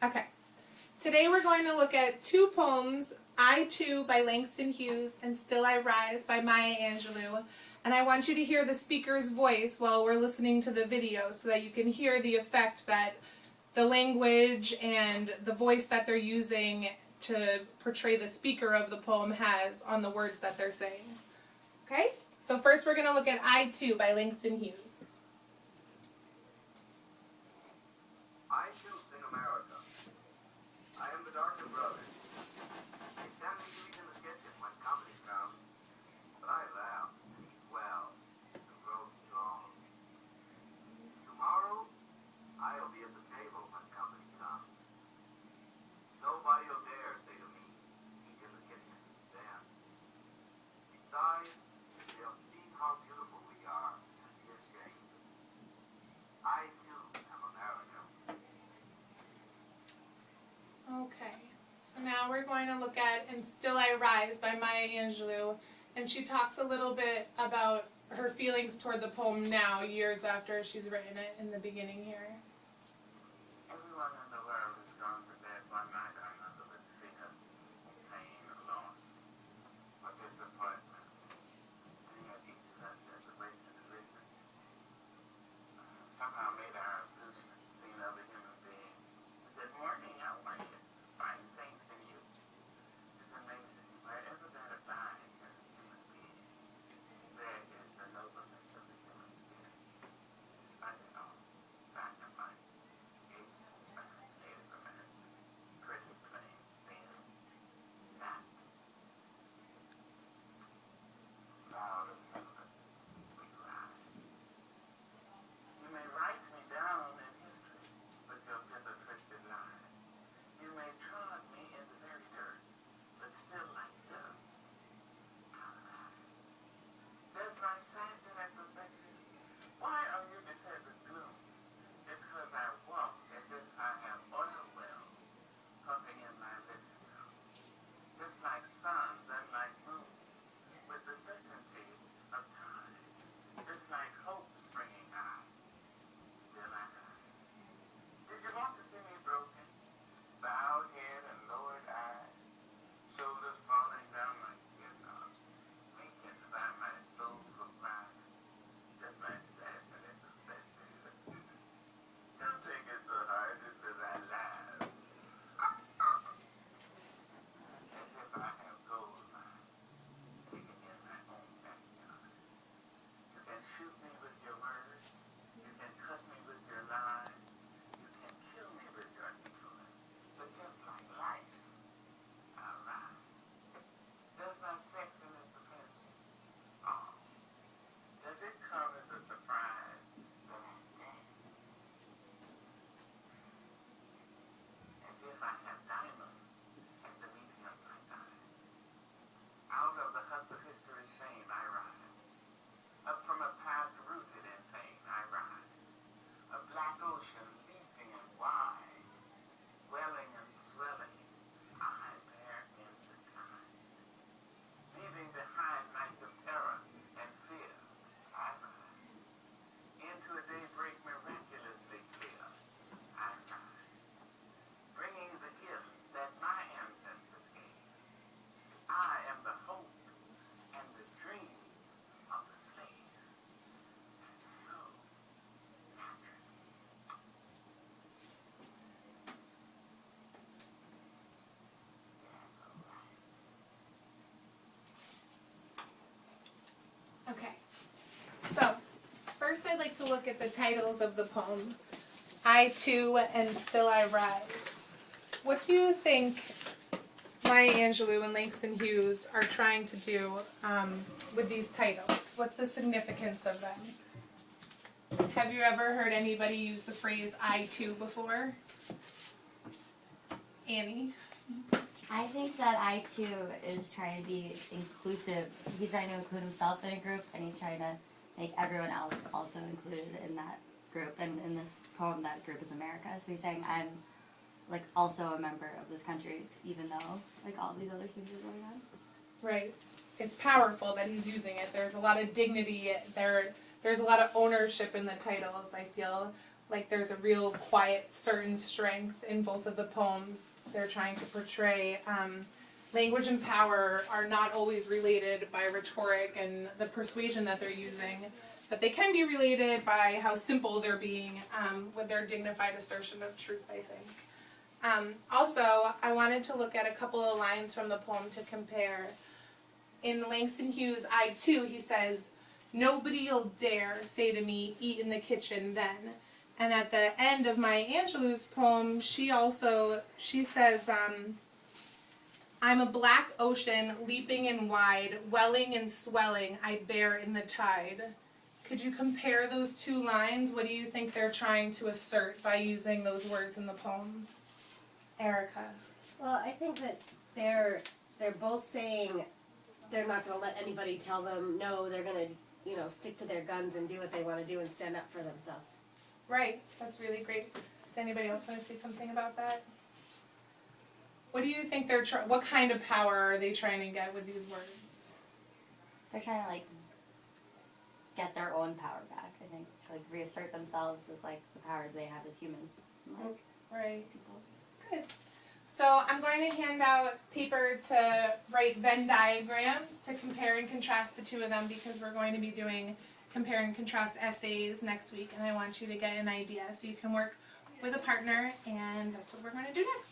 Okay. Today we're going to look at two poems, I Too by Langston Hughes and Still I Rise by Maya Angelou. And I want you to hear the speaker's voice while we're listening to the video so that you can hear the effect that the language and the voice that they're using to portray the speaker of the poem has on the words that they're saying. Okay? So first we're going to look at I Too by Langston Hughes. I too sing America. I am the darker brother. They stand me to eat in the sketches when comedy comes, but I laugh and eat well and grow strong. Tomorrow, I'll be at the table when company comes. Nobody will dare say to me, eat in the kitchen then. Besides, they'll see how beautiful we are and be ashamed. I too am America. Okay, so now we're going to look at And Still I Rise by Maya Angelou, and she talks a little bit about her feelings toward the poem now, years after she's written it in the beginning here. Everyone in the world is gone to bed one night or another with fear, pain, loss, or disappointment. And yet each of us has a way to listen. Somehow made our illusion seen other human beings. Good morning, how are you? Fine things in you. It's amazing. Wherever that abides in a human being, there is the nobleness of the human spirit. Despite it all, black and white, Asian, Spanish, Native American, pretty, plain, thin, fat, loud or silent, we rise. You may write me down in history with your bitter-twisted lies. You may trod me in the very dirt, but still like dust, I'll rise. There's my sass in that perfection. Why are you beset with gloom? It's 'cause I walk as if I have oil wells pumping in my living room. Just like suns and like moons, with the certainty of time. Just like hope springing high. Still I rise. Did you want to see me broken? Bowed head and lowered eyes, shoulders falling down like teardrops, weakened by my soulful pride. Just my sass and its obsession. Don't take it so hard, just as I laugh. As if I have gold mines digging in my own backyard. You can shoot me with your words. You can cut me with your lies. You can kill me with your evilness. But just like life, I'll rise. Does my sex in its perfection? Oh, does it come as a surprise that I dance? As if I have diamonds at the meeting of my eyes. Out of the huts of history's shame, I rise. Up from a past rooted in pain, I rise. A black ocean leaping and wide, welling and swelling, I bear into time. Leaving behind nights of terror and fear, I rise. Into a daybreak miraculously clear, I rise. Bringing the gifts that my ancestors gave. I am the hope and the dream of the slave. And so, naturally, Okay, so first I'd like to look at the titles of the poem, I Too and Still I Rise. What do you think Maya Angelou and Langston Hughes are trying to do with these titles? What's the significance of them? Have you ever heard anybody use the phrase I Too before? Annie? I think that I Too is trying to be inclusive. He's trying to include himself in a group, and he's trying to make everyone else also included in that group. And in this poem, that group is America. So he's saying, I'm like also a member of this country, even though like all these other things are going on. Right. It's powerful that he's using it. There's a lot of dignity. There's a lot of ownership in the titles, I feel. like there's a real quiet, certain strength in both of the poems they're trying to portray. Language and power are not always related by rhetoric and the persuasion that they're using, but they can be related by how simple they're being with their dignified assertion of truth, I think. Also, I wanted to look at a couple of lines from the poem to compare. In Langston Hughes' I Too, he says, "Nobody'll dare say to me, eat in the kitchen then." And at the end of Maya Angelou's poem, she says, "I'm a black ocean, leaping and wide, welling and swelling, I bear in the tide." Could you compare those two lines? What do you think they're trying to assert by using those words in the poem? Erica. Well, I think that they're both saying they're not going to let anybody tell them no. They're going to, stick to their guns and do what they want to do and stand up for themselves. Right. That's really great. Does anybody else want to say something about that? What do you think what kind of power are they trying to get with these words? They're trying to get their own power back. I think to reassert themselves as the powers they have as humans. Right. People. Good. So I'm going to hand out paper to write Venn diagrams to compare and contrast the two of them, because we're going to be doing compare and contrast essays next week, and I want you to get an idea so you can work with a partner, and that's what we're going to do next.